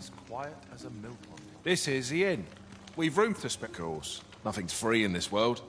as quiet as a mill pond. This is the inn. We've room to spare. Of course, nothing's free in this world.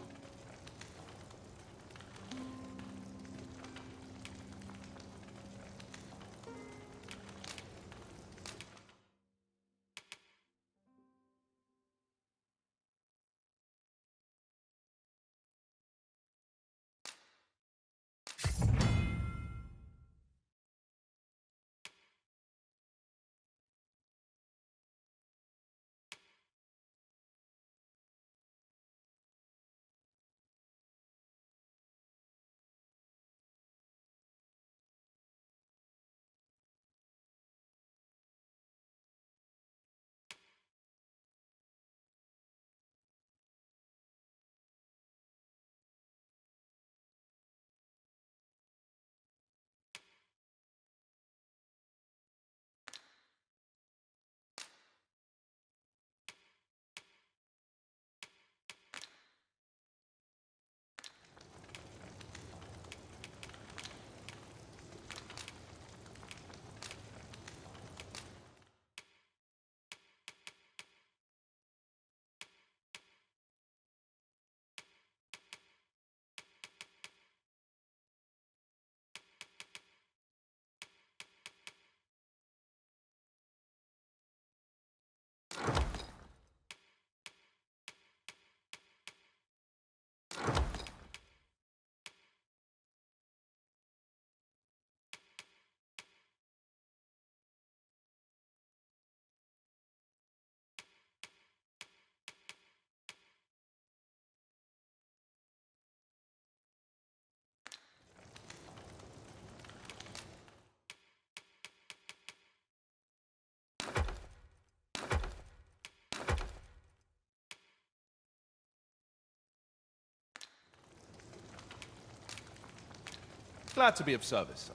Glad to be of service, sir.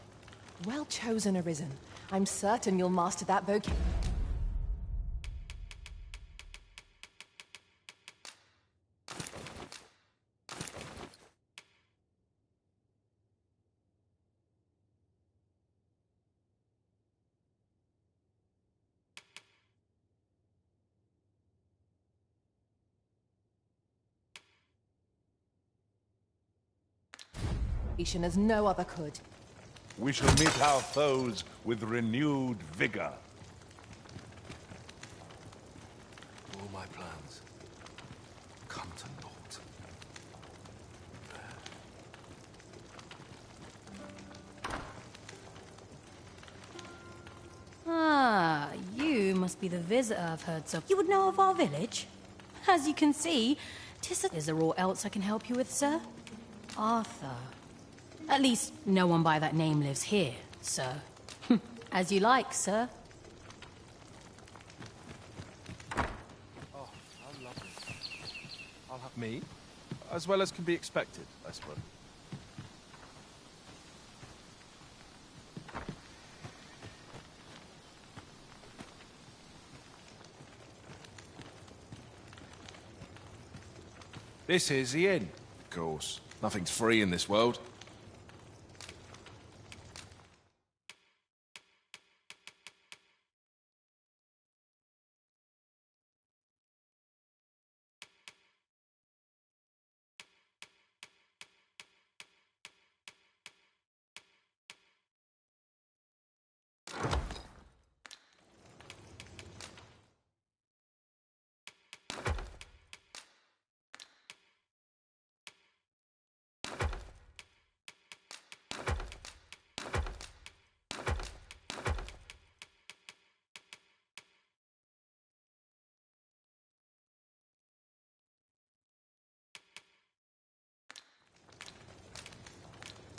Well chosen, Arisen. I'm certain you'll master that vocab. As no other could. We shall meet our foes with renewed vigor. All my plans come to naught. Ah, you must be the visitor I've heard so. You would know of our village? As you can see, 'tis is there aught else I can help you with, sir? Arthur. At least, no one by that name lives here, sir. As you like, sir. Oh, how lovely. I'll have me, as well as can be expected, I suppose. This is the inn. Of course, nothing's free in this world.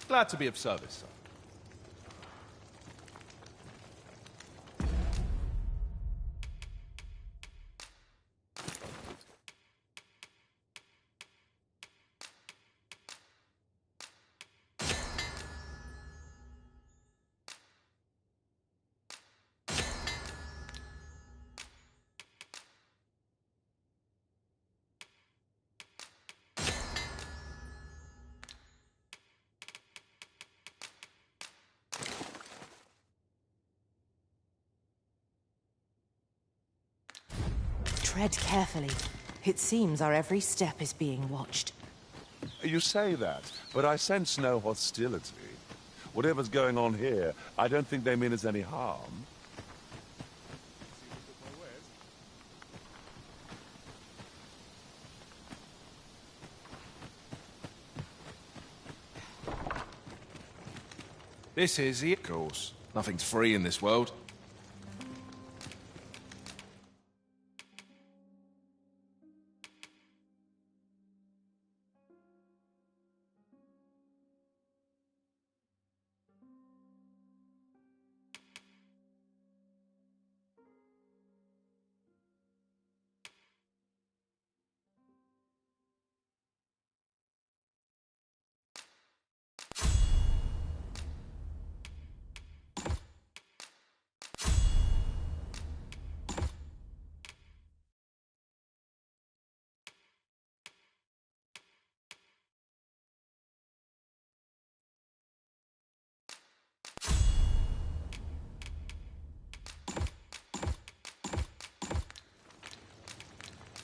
Glad to be of service, sir. Tread carefully. It seems our every step is being watched. You say that, but I sense no hostility. Whatever's going on here, I don't think they mean us any harm. This is the... Of course. Nothing's free in this world.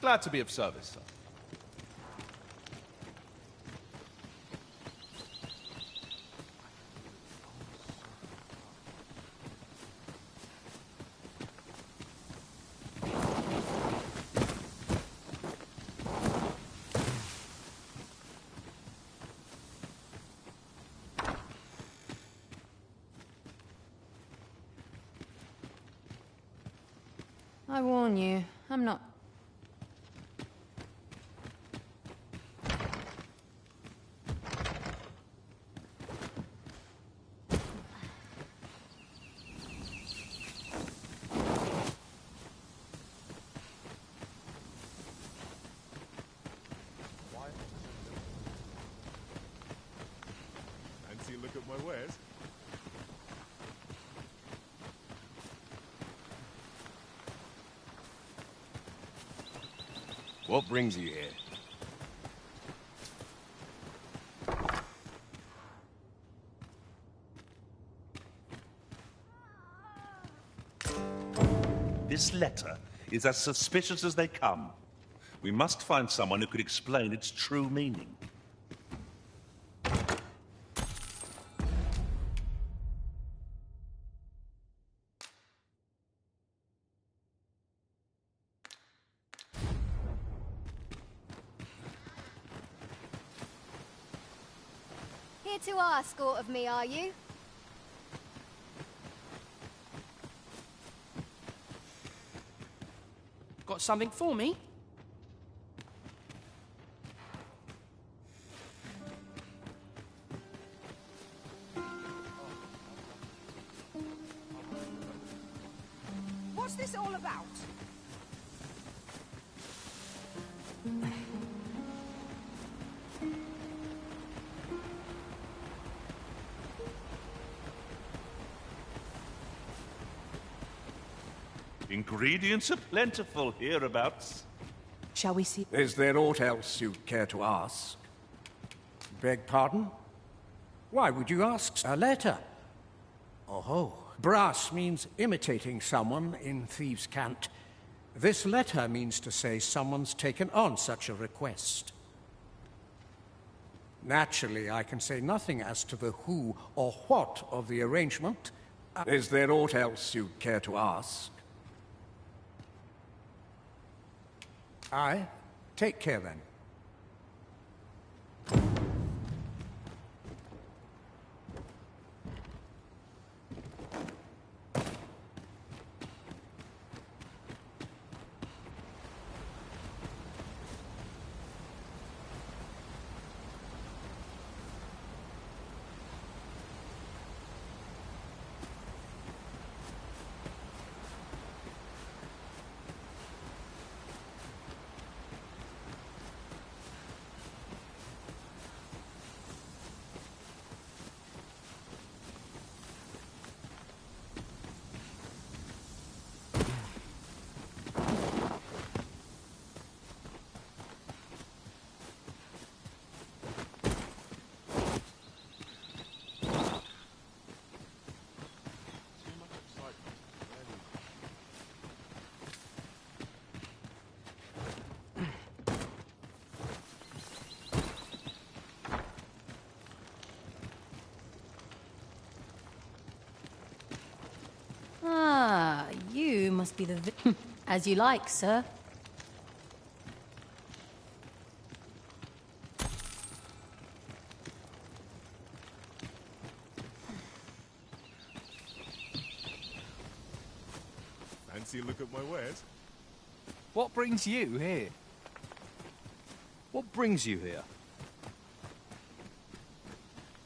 Glad to be of service, sir. I warn you, I'm not... Fancy a look at my wares? What brings you here? This letter is as suspicious as they come. We must find someone who could explain its true meaning. Here to ask aught of me, are you? Got something for me? What's this all about? Ingredients are plentiful hereabouts. Shall we see? Is there aught else you'd care to ask? Beg pardon? Why would you ask? A letter. Oh, brass means imitating someone in thieves' cant. This letter means to say someone's taken on such a request. Naturally, I can say nothing as to the who or what of the arrangement. Is there aught else you'd care to ask? Aye. Take care, then. must be the as you like, sir. Fancy a look at my wares? What brings you here? What brings you here?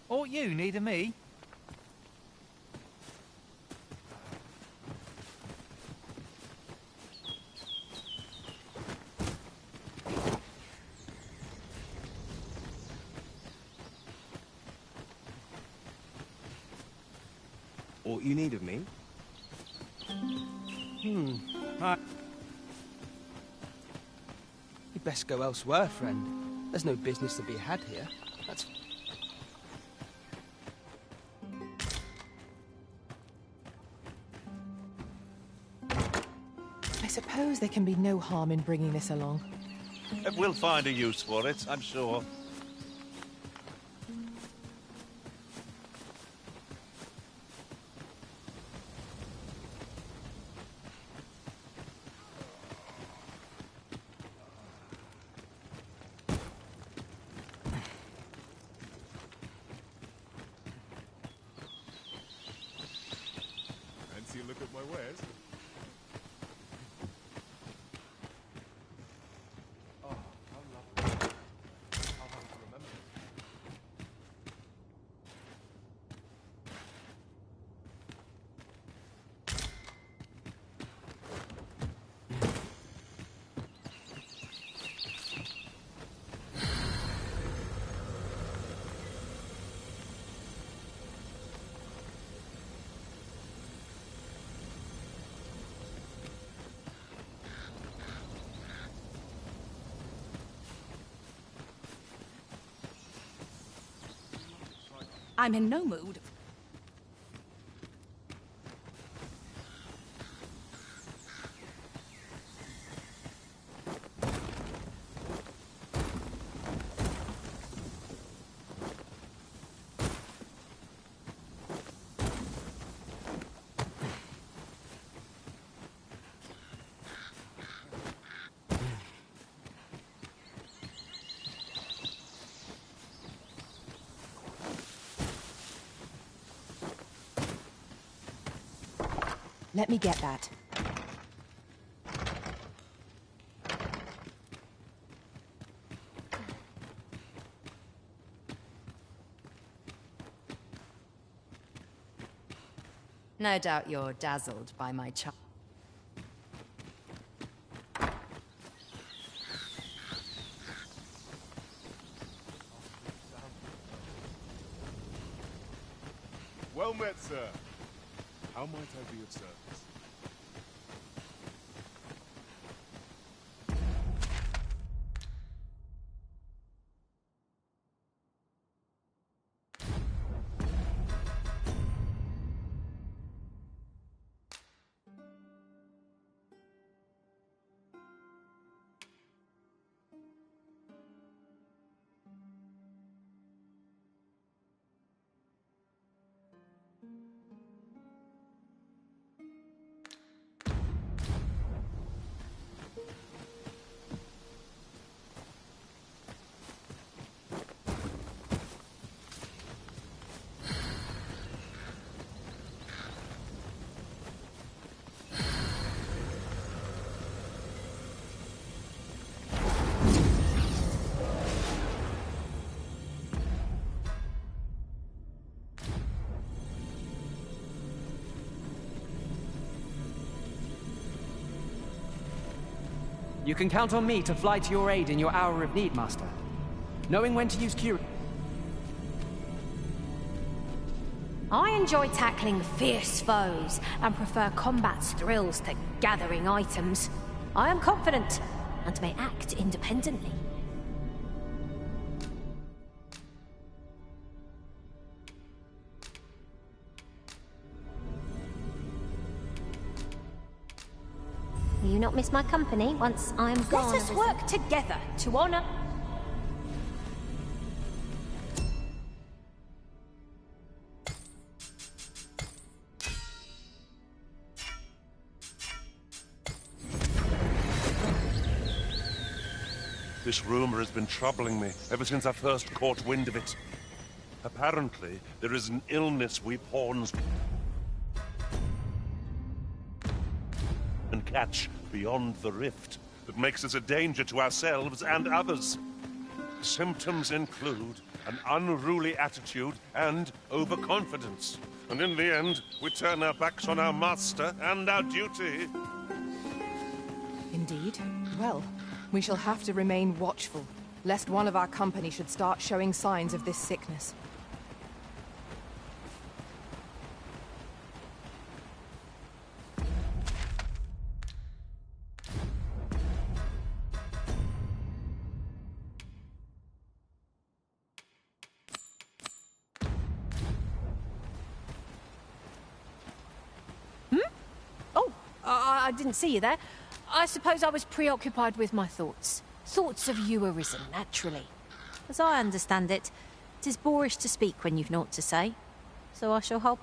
Ought you needing me? Aught you need of me? You'd best go elsewhere, friend. There's no business to be had here. That's... I suppose there can be no harm in bringing this along. We'll find a use for it, I'm sure. Fancy a look at my wares? Oh, how lovely. I'll have to remember. I'm in no mood. Let me get that. No doubt you're dazzled by my charm. Well met, sir. How might I be of service? You can count on me to fly to your aid in your hour of need, Master. Knowing when to use cure... I enjoy tackling fierce foes and prefer combat's thrills to gathering items. I am confident and may act independently. Will you not miss my company once I'm gone? Let us work together to honor... This rumor has been troubling me ever since I first caught wind of it. Apparently, there is an illness we pawns and catch beyond the rift that makes us a danger to ourselves and others. Symptoms include an unruly attitude and overconfidence. And in the end, we turn our backs on our master and our duty. Indeed. Well, we shall have to remain watchful, lest one of our company should start showing signs of this sickness. I didn't see you there. I suppose I was preoccupied with my thoughts. Thoughts of you arisen, naturally. As I understand it, 'tis boorish to speak when you've naught to say. So I shall hold.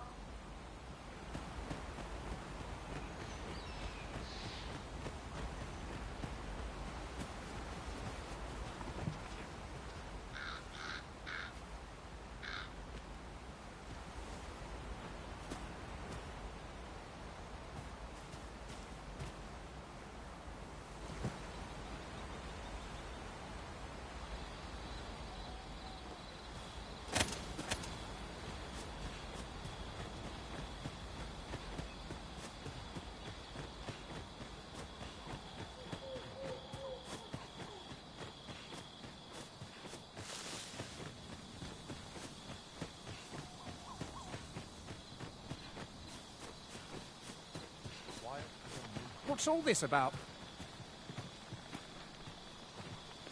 What's all this about?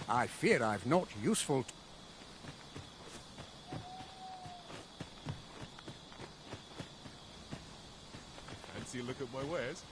I fear I've not useful... Fancy a look at my wares?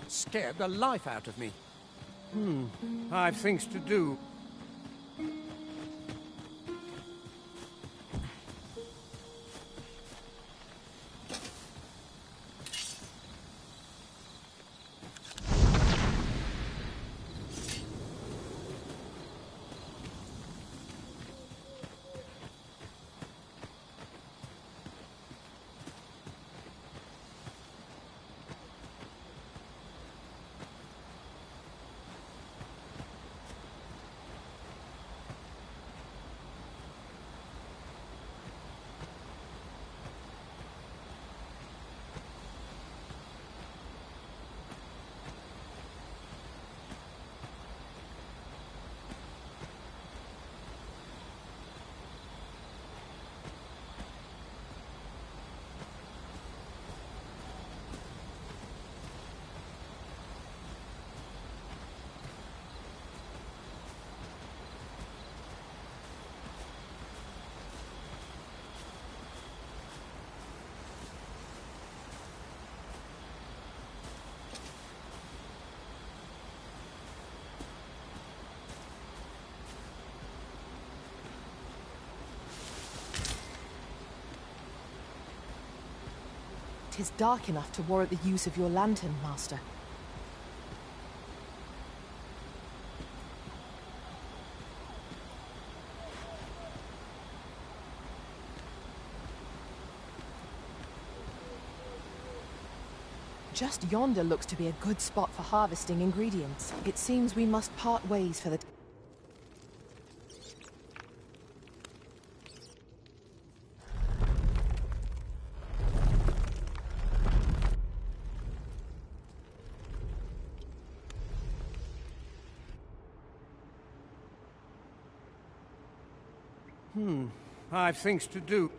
Scared the life out of me. I've things to do. Tis dark enough to warrant the use of your lantern, Master. Just yonder looks to be a good spot for harvesting ingredients. It seems we must part ways for the... I've things to do.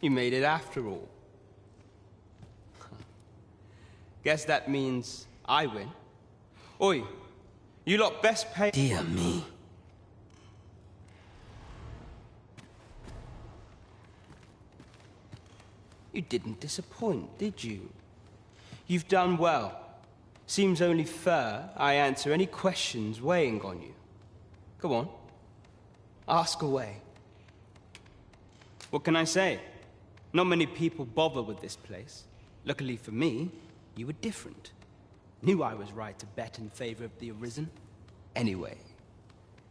You made it after all. Guess that means I win. Oi, you lot best pay... Dear me. You didn't disappoint, did you? You've done well. Seems only fair I answer any questions weighing on you. Come on. Ask away. What can I say? Not many people bother with this place. Luckily for me, you were different. Knew I was right to bet in favor of the Arisen. Anyway,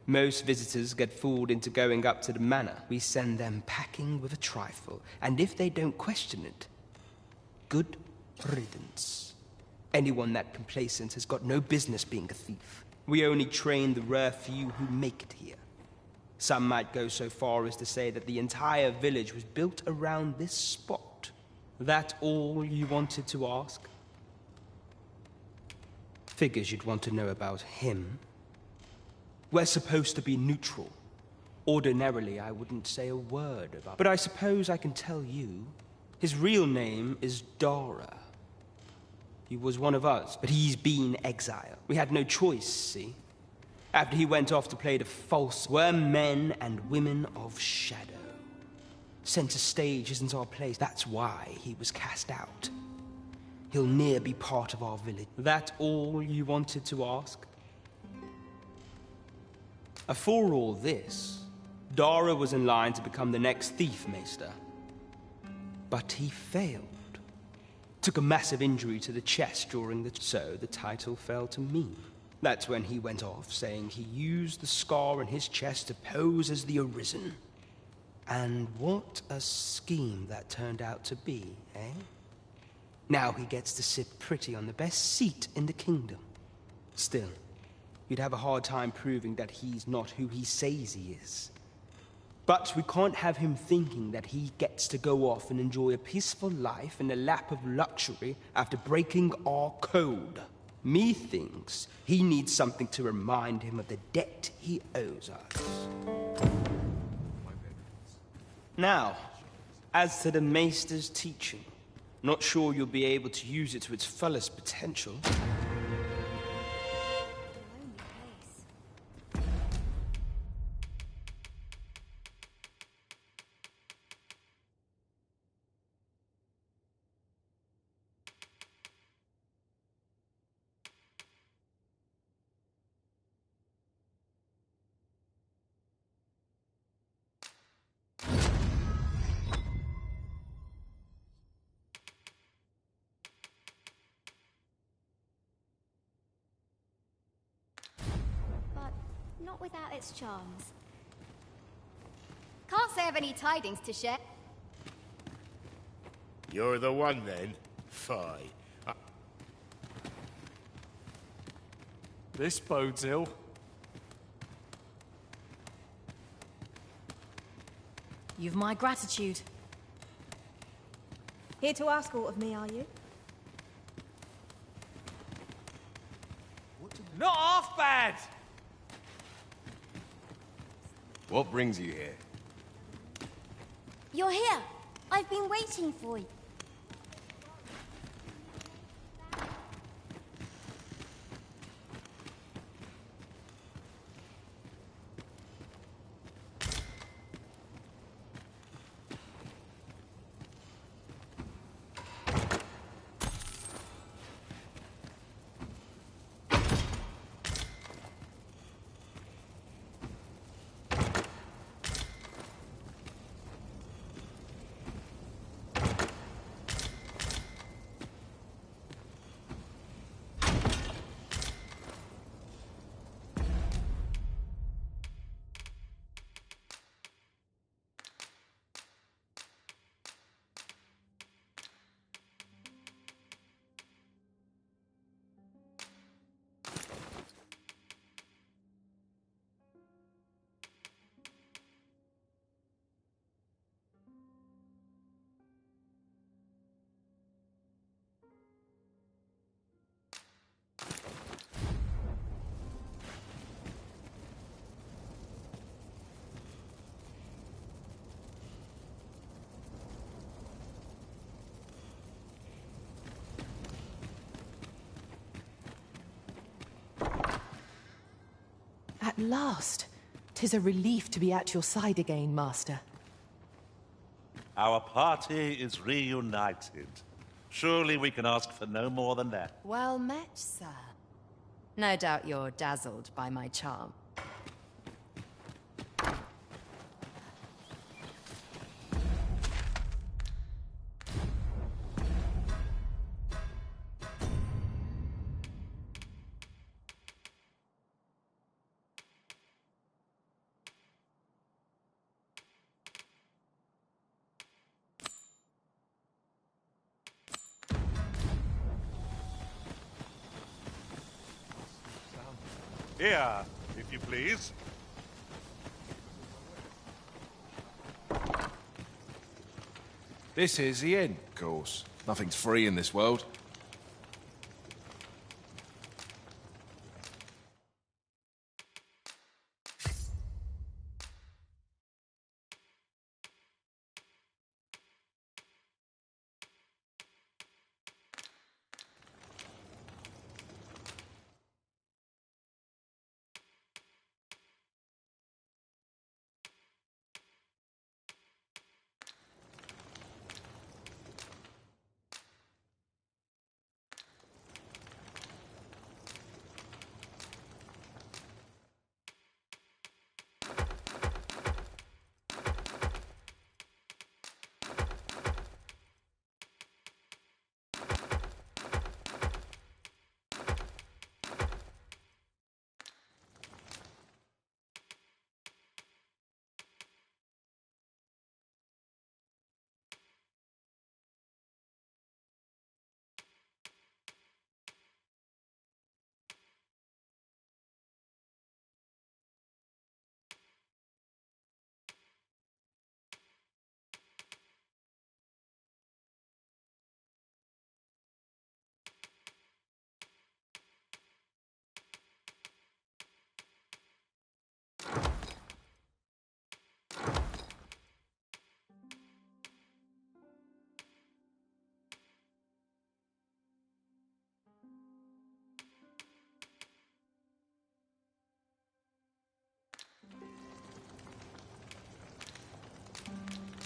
most visitors get fooled into going up to the manor. We send them packing with a trifle, and if they don't question it, good riddance. Anyone that complacent has got no business being a thief. We only train the rare few who make it here. Some might go so far as to say that the entire village was built around this spot. That all you wanted to ask? Figures you'd want to know about him. We're supposed to be neutral. Ordinarily, I wouldn't say a word about... But I suppose I can tell you. His real name is Dara. He was one of us, but he's been exiled. We had no choice, see? After he went off to play the false, we're men and women of shadow. Center stage isn't our place. That's why he was cast out. He'll ne'er be part of our village. That all you wanted to ask? For all this, Dara was in line to become the next thief maester. But he failed. Took a massive injury to the chest during the... So the title fell to me. That's when he went off, saying he used the scar in his chest to pose as the Arisen. And what a scheme that turned out to be, eh? Now he gets to sit pretty on the best seat in the kingdom. Still, you'd have a hard time proving that he's not who he says he is. But we can't have him thinking that he gets to go off and enjoy a peaceful life in a lap of luxury after breaking our code. Methinks he needs something to remind him of the debt he owes us. Now, as to the Maester's teaching, not sure you'll be able to use it to its fullest potential. not without its charms. Can't say I've any tidings to share. You're the one, then? Fine. This bodes ill. You've my gratitude. Here to ask aught of me, are you? Not half bad! What brings you here? You're here. I've been waiting for you. At last! 'Tis a relief to be at your side again, Master. Our party is reunited. Surely we can ask for no more than that. Well met, sir. No doubt you're dazzled by my charm. Here, if you please. This is the inn, of course. Nothing's free in this world.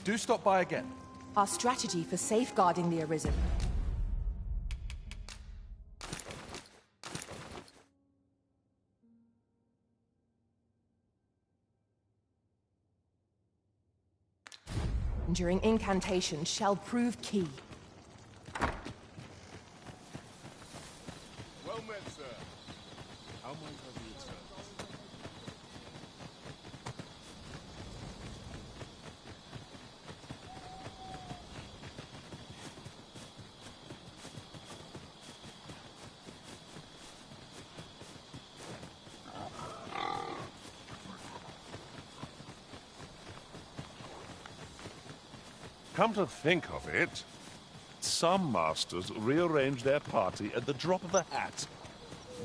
Do stop by again. Our strategy for safeguarding the Arisen. During incantation shall prove key. Well met, sir. How might I be of service? Come to think of it, some masters rearrange their party at the drop of a hat.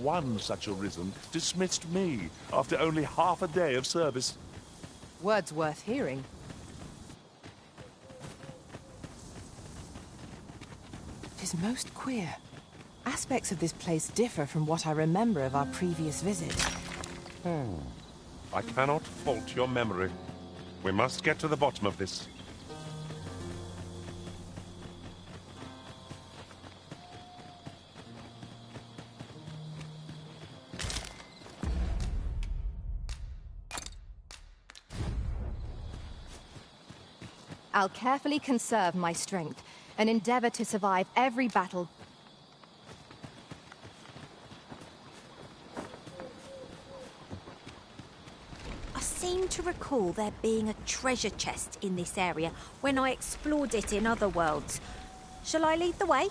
One such arisen dismissed me after only half a day of service. Words worth hearing. It is most queer. Aspects of this place differ from what I remember of our previous visit. I cannot fault your memory. We must get to the bottom of this. I'll carefully conserve my strength and endeavor to survive every battle. I seem to recall there being a treasure chest in this area when I explored it in other worlds. Shall I lead the way?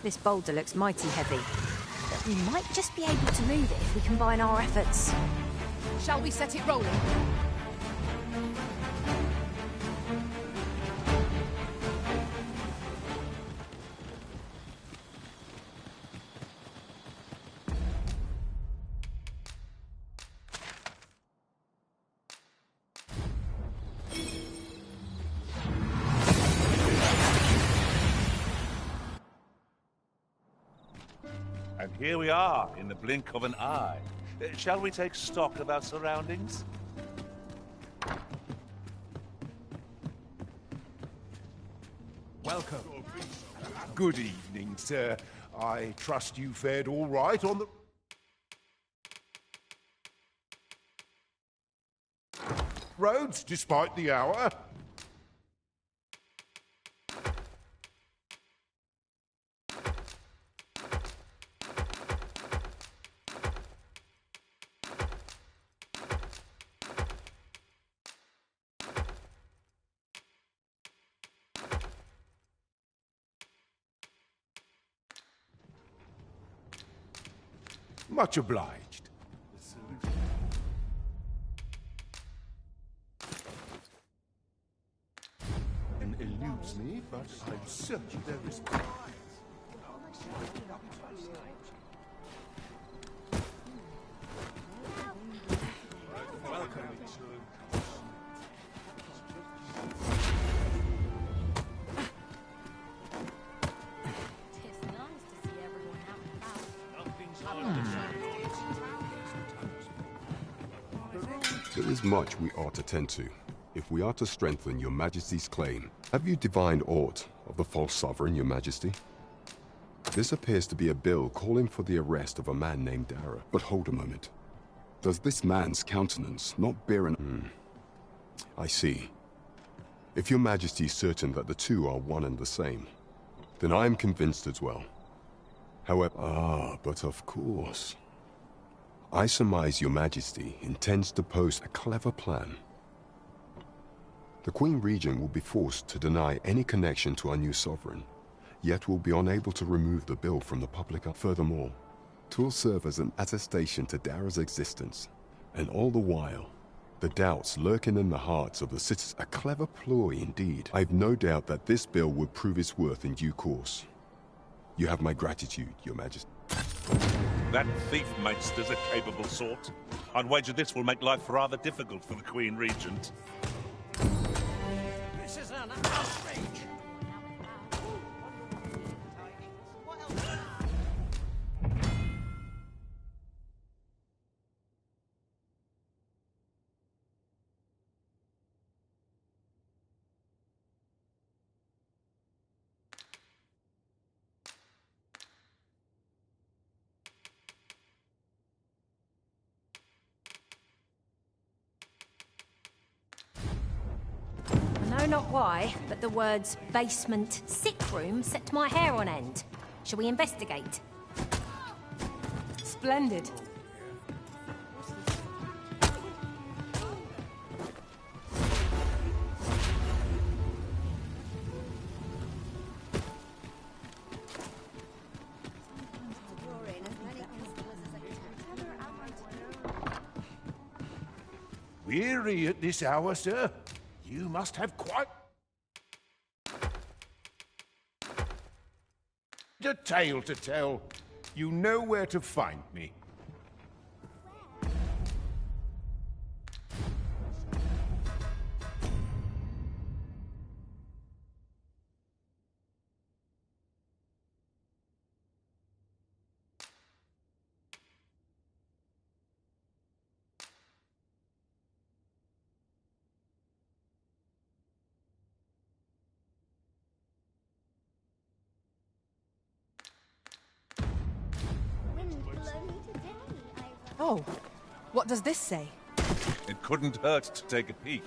This boulder looks mighty heavy, but we might just be able to move it if we combine our efforts. Shall we set it rolling? And here we are, in the blink of an eye. Shall we take stock of our surroundings? Welcome. Good evening, sir. I trust you fared all right on the... roads, despite the hour. Much obliged. And eludes me, but I'm certain there is... There is much we ought to tend to, if we are to strengthen your Majesty's claim. Have you divined aught of the false sovereign, your Majesty? This appears to be a bill calling for the arrest of a man named Dara. But hold a moment. Does this man's countenance not bear an... I see. If your Majesty is certain that the two are one and the same, then I am convinced as well. However... but of course... I surmise your Majesty intends to pose a clever plan. The Queen Regent will be forced to deny any connection to our new sovereign, yet will be unable to remove the bill from the public. Furthermore, 'twill serve as an attestation to Dara's existence, and all the while, the doubts lurking in the hearts of the citizens. A clever ploy indeed. I've no doubt that this bill would prove its worth in due course. You have my gratitude, your Majesty. That thief Meister's a capable sort. I'd wager this will make life rather difficult for the Queen Regent. This is an outrage! I know not why, but the words basement sick room set my hair on end. Shall we investigate? Splendid. Weary at this hour, sir? You must have quite a tale to tell. You know where to find me. Oh, what does this say? It couldn't hurt to take a peek.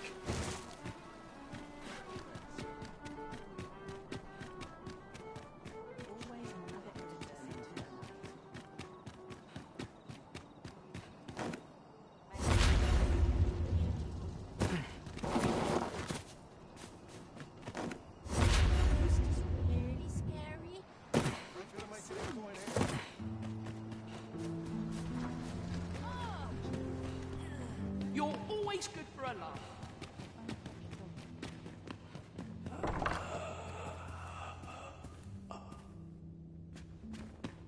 You're always good for a laugh.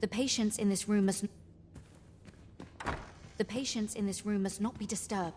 The patients in this room must... The patients in this room must not be disturbed.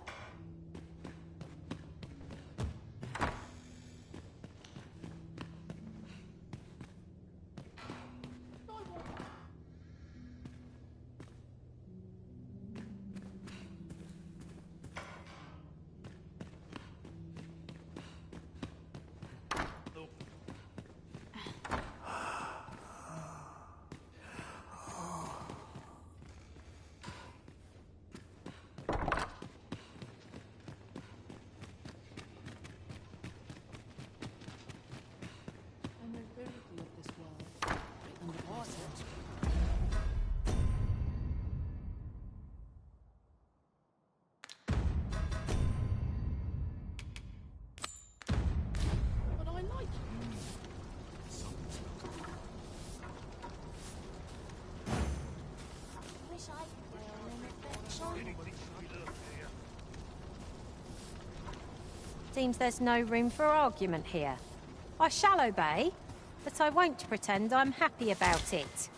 Seems there's no room for argument here. I shall obey, but I won't pretend I'm happy about it.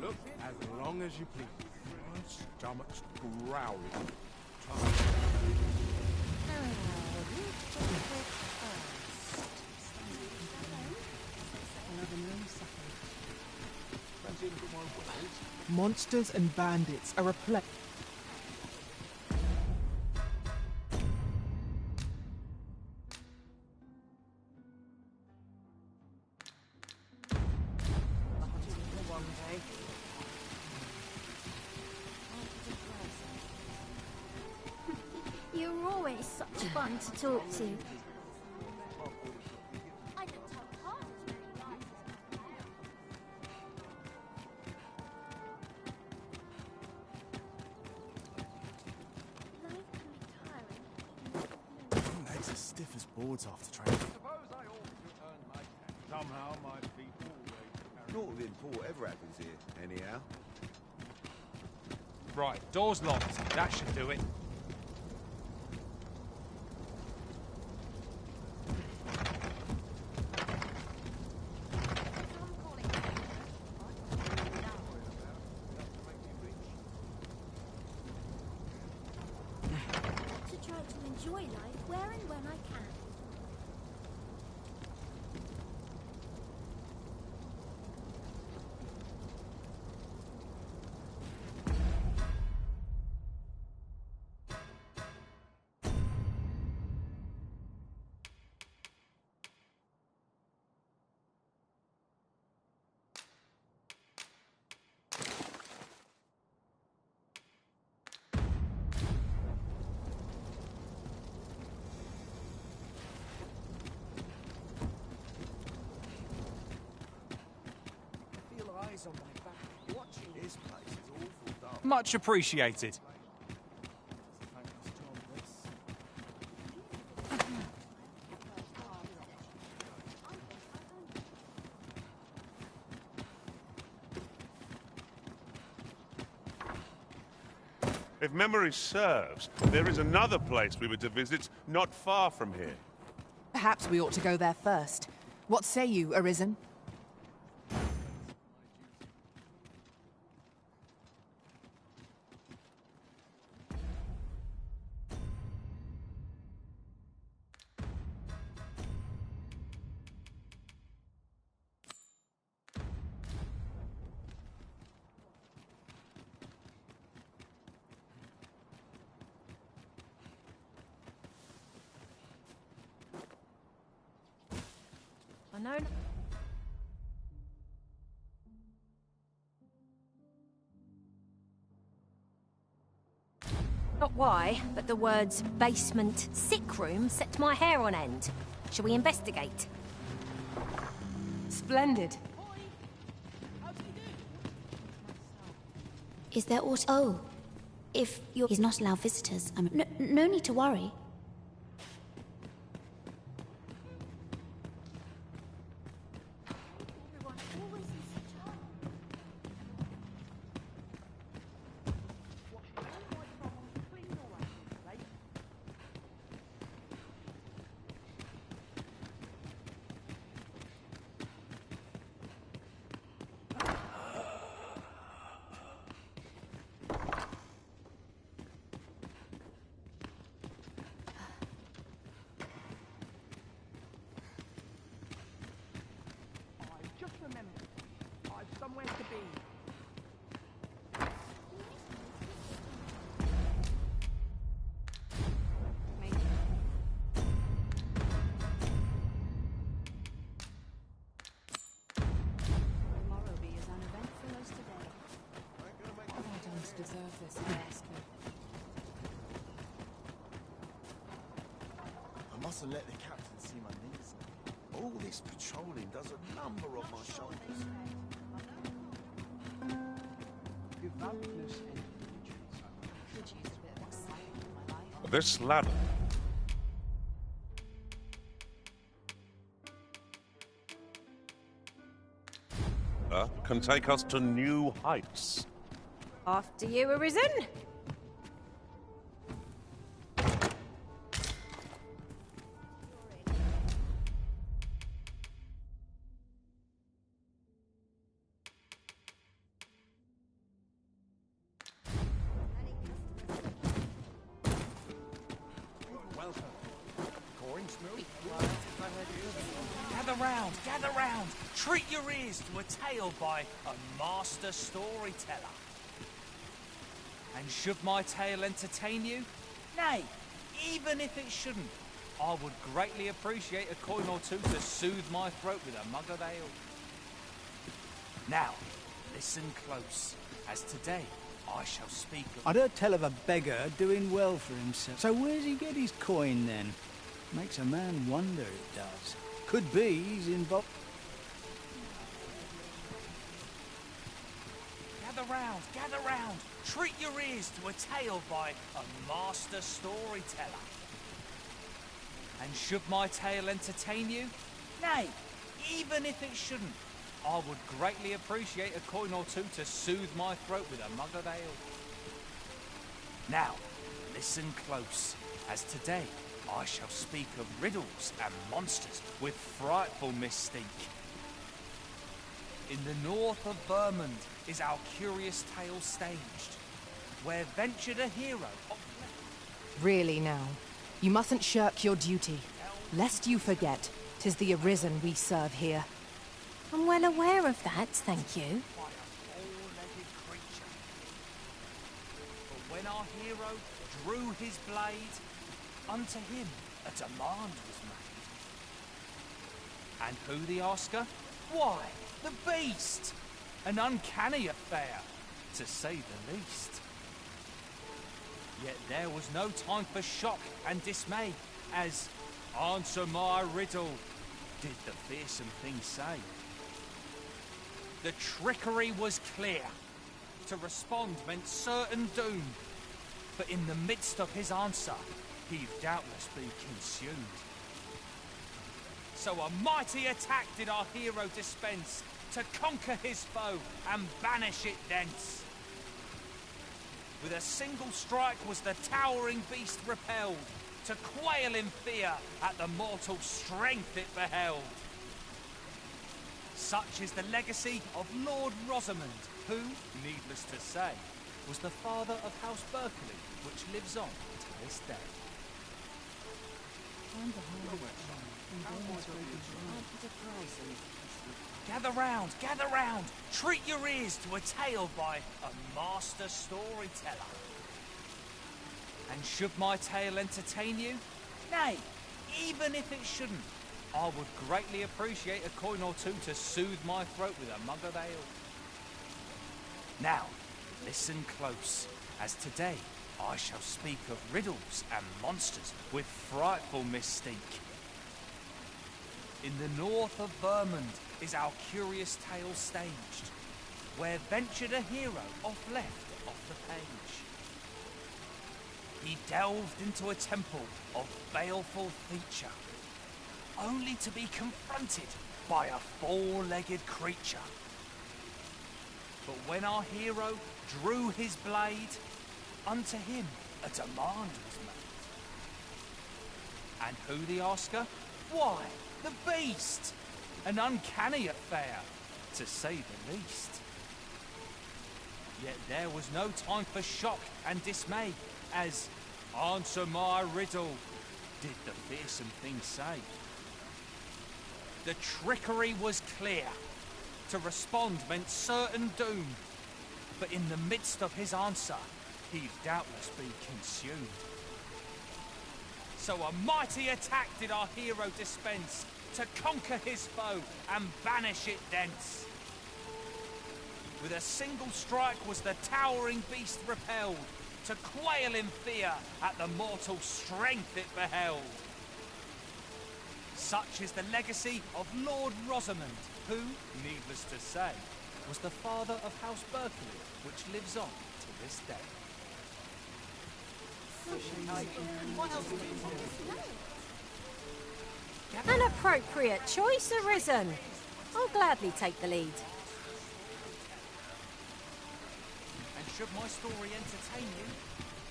Look as long as you please. My stomach's growling. Monsters and bandits are a plague. You're always such fun to talk to. He's as stiff as boards after training. Somehow my feet always carry... Naught of import ever happens here, anyhow. Right, door's locked. That should do it. To try to enjoy life where and when I can. On my back. Watching this place is awful dark. Much appreciated. If memory serves, there is another place we were to visit not far from here. Perhaps we ought to go there first. What say you, Arisen? I know. Not why, but the words basement sick room set my hair on end. Shall we investigate? Splendid. Is there aught? Oh, if you're... He's not allowed visitors. No need to worry. Deserve this, I ask you. I mustn't let the captain see my knees. All this patrolling does a number on my shoulders. This ladder can take us to new heights. After you, Arisen. Gather round! Treat your ears to a tale by a master storyteller. And should my tale entertain you? Nay, even if it shouldn't, I would greatly appreciate a coin or two to soothe my throat with a mug of ale. Now, listen close, as today I shall speak of... I'd heard tell of a beggar doing well for himself. So where's he get his coin, then? Makes a man wonder, it does. Could be he's involved... Gather round! Treat your ears to a tale by a master storyteller. And should my tale entertain you? Nay, even if it shouldn't, I would greatly appreciate a coin or two to soothe my throat with a mug of ale. Now, listen close, as today I shall speak of riddles and monsters with frightful mystique. In the north of Vermund is our curious tale staged, where ventured a hero of... Really now, you mustn't shirk your duty, lest you forget, 'tis the Arisen we serve here. I'm well aware of that, thank you. But when our hero drew his blade, unto him a demand was made. And who the asker? Why, the beast! An uncanny affair, to say the least. Yet there was no time for shock and dismay, as answer my riddle, did the fearsome thing say. The trickery was clear. To respond meant certain doom. But in the midst of his answer, he'd doubtless be consumed. So a mighty attack did our hero dispense, to conquer his foe and banish it thence. With a single strike was the towering beast repelled, to quail in fear at the mortal strength it beheld. Such is the legacy of Lord Rosamond, who, needless to say, was the father of House Berkeley, which lives on to this day. Gather round, treat your ears to a tale by a master storyteller. And should my tale entertain you? Nay, even if it shouldn't, I would greatly appreciate a coin or two to soothe my throat with a mug of ale. Now, listen close, as today I shall speak of riddles and monsters with frightful mystique. In the north of Vermund is our curious tale staged, where ventured a hero off left off the page. He delved into a temple of baleful feature, only to be confronted by a four-legged creature. But when our hero drew his blade, unto him a demand was made. And who the asker? Why, the beast! An uncanny affair, to say the least. Yet there was no time for shock and dismay, as answer my riddle, did the fearsome thing say. The trickery was clear. To respond meant certain doom. But in the midst of his answer, he'd doubtless be consumed. So a mighty attack did our hero dispense, to conquer his foe and banish it thence. With a single strike was the towering beast repelled, to quail in fear at the mortal strength it beheld. Such is the legacy of Lord Rosamond, who, needless to say, was the father of House Berkeley, which lives on to this day. An appropriate choice, Arisen. I'll gladly take the lead. And should my story entertain you,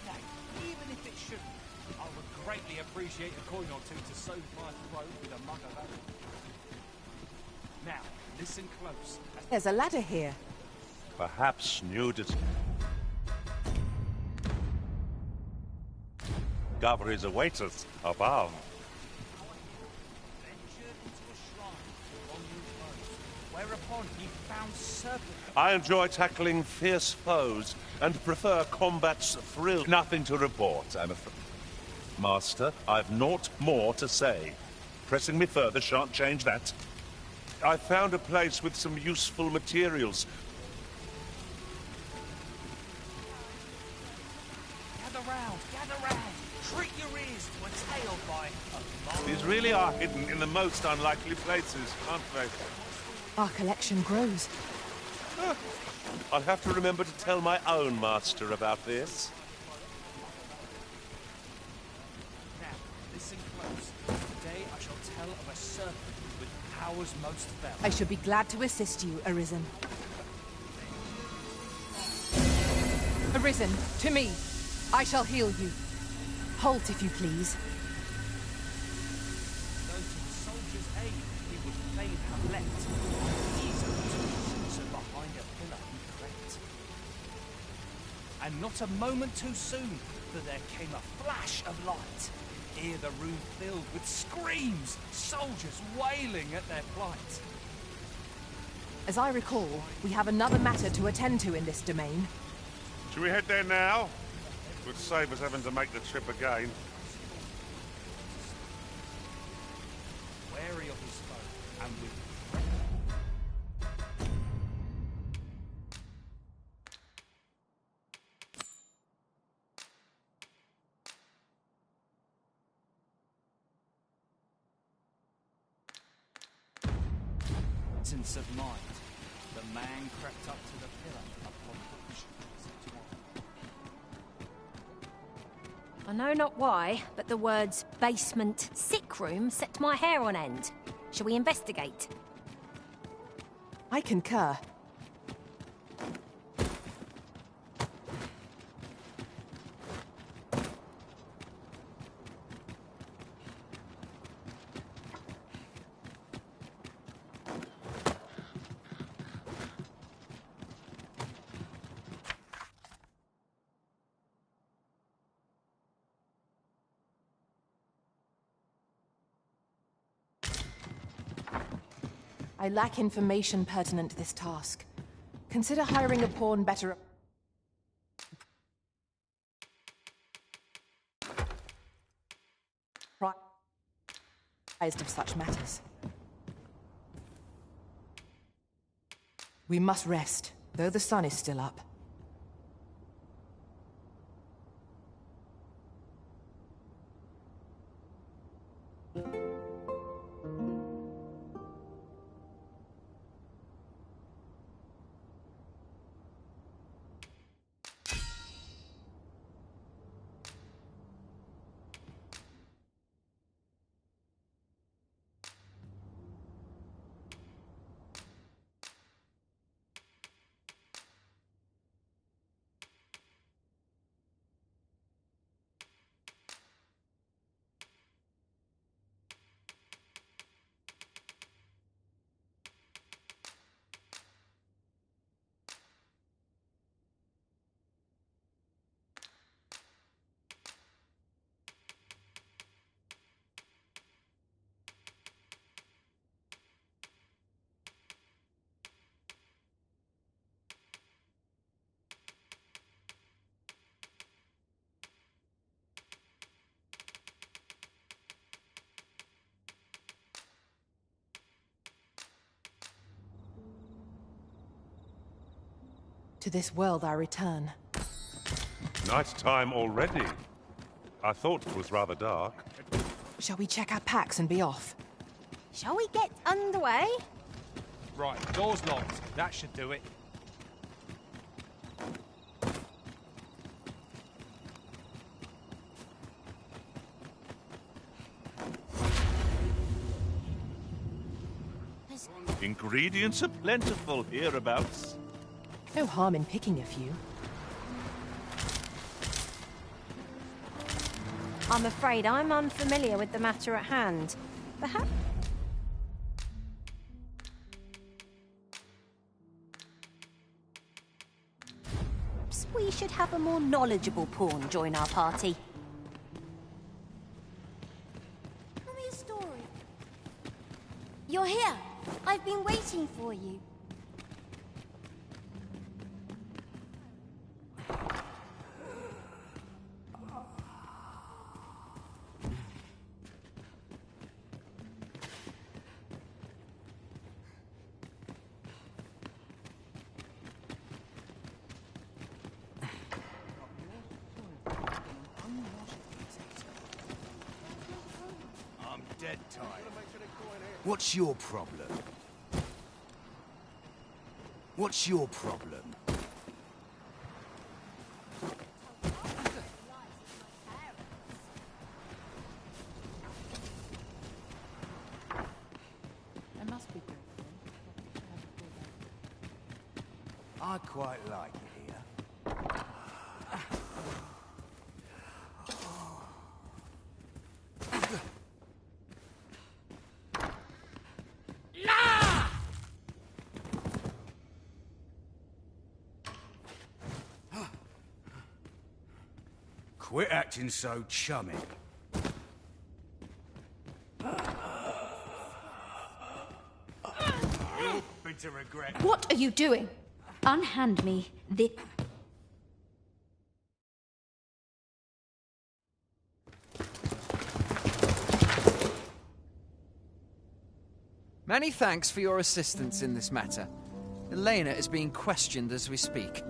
nay, even if it shouldn't, I would greatly appreciate a coin or two to soothe my throat with a mug of ale. Now, listen close. There's a ladder here. Perhaps nudity. Discoveries await us above. Whereupon he found serpent. I enjoy tackling fierce foes and prefer combat's thrill. Nothing to report, I'm afraid. Master, I've naught more to say. Pressing me further shan't change that. I found a place with some useful materials. Gather round. Treat your ears to a tale by a These really are hidden in the most unlikely places, aren't they? Our collection grows. I'll have to remember to tell my own master about this. Now, listen close. Today I shall tell of a serpent with powers most fell. I should be glad to assist you, Arisen. Arisen, to me. I shall heal you. Halt, if you please. Though to the soldier's aid we would fain have leapt, easily so behind a pillar he crept. And not a moment too soon, for there came a flash of light. Ere the room filled with screams, soldiers wailing at their plight. As I recall, we have another matter to attend to in this domain. Should we head there now? Would save us having to make the trip again. Wary of his foe, and with presence of mind, the man crept up to the pillar upon which was entwined. I know not why, but the words basement sick room set my hair on end. Shall we investigate? I concur. I lack information pertinent to this task. Consider hiring a pawn better apprised of such matters. We must rest, though the sun is still up. To this world I return. Night time already. I thought it was rather dark. Shall we check our packs and be off? Shall we get underway? Right, door's locked. That should do it. Ingredients are plentiful hereabouts. No harm in picking a few. I'm afraid I'm unfamiliar with the matter at hand. Perhaps we should have a more knowledgeable pawn join our party. Tell me a story. You're here. I've been waiting for you. I'm dead tired. What's your problem? What's your problem? I quite like it here. Quit acting so chummy. You'll be to regret. What are you doing? Unhand me the... Many thanks for your assistance in this matter. Elena is being questioned as we speak.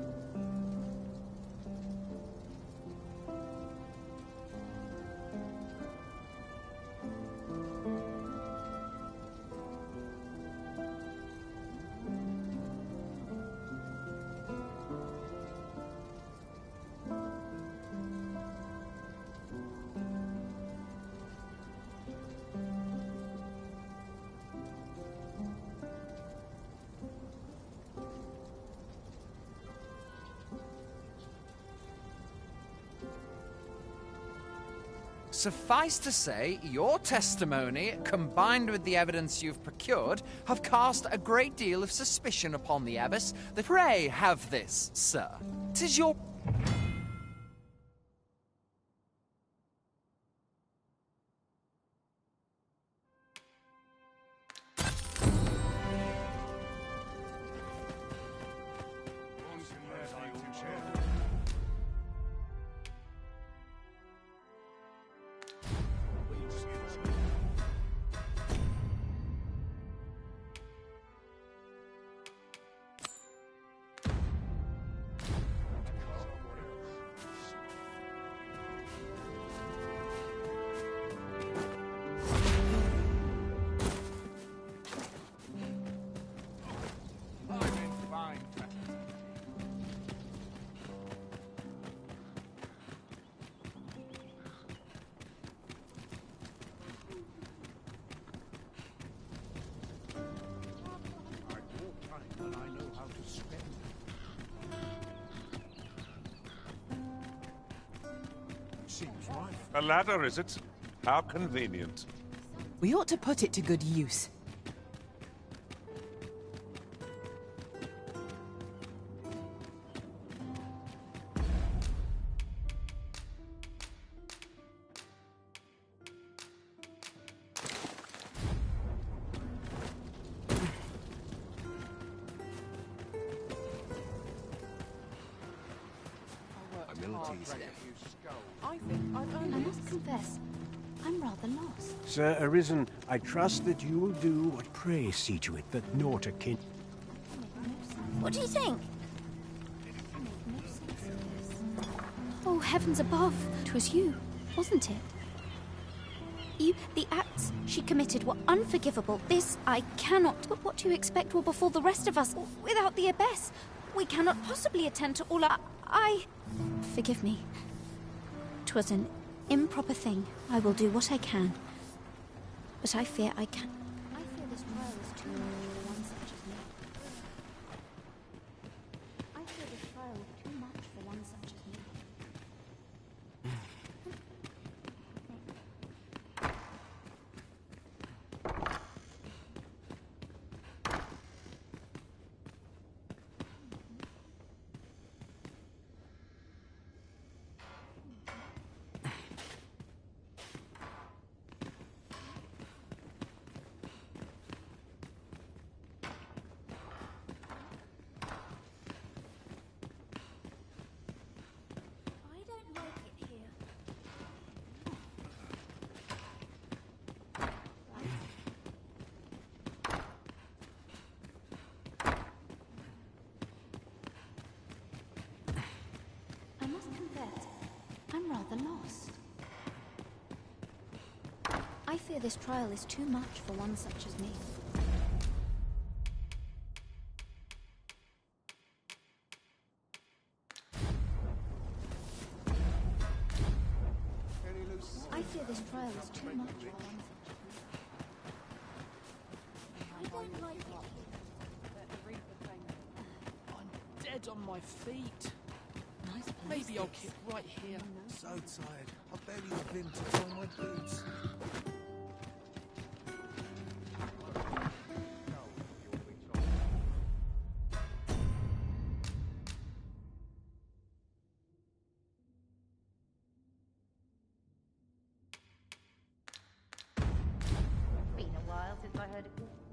Suffice to say, your testimony, combined with the evidence you've procured, have cast a great deal of suspicion upon the Abbess. Pray have this, sir. 'Tis your... A ladder, is it? How convenient. We ought to put it to good use. I must confess, I'm rather lost. Sir Arisen, I trust that you will do what pray see to it that naught akin. What do you think? Oh, heavens above. It was you, wasn't it? The acts she committed were unforgivable. This I cannot. But what do you expect will befall the rest of us without the Abbess? We cannot possibly attend to all our... Forgive me. 'Twas an improper thing. I will do what I can. But I fear I can... I fear this trial is too much for one such as me. I fear this trial is too much for one such as me. I'm rather lost. I fear this trial is too much for one such as me. I fear this trial is too much for one such as me. I don't like it. blood on my feet. Maybe I'll kick right here. So tired. I barely have been to tie my boots. Been a while since I heard it.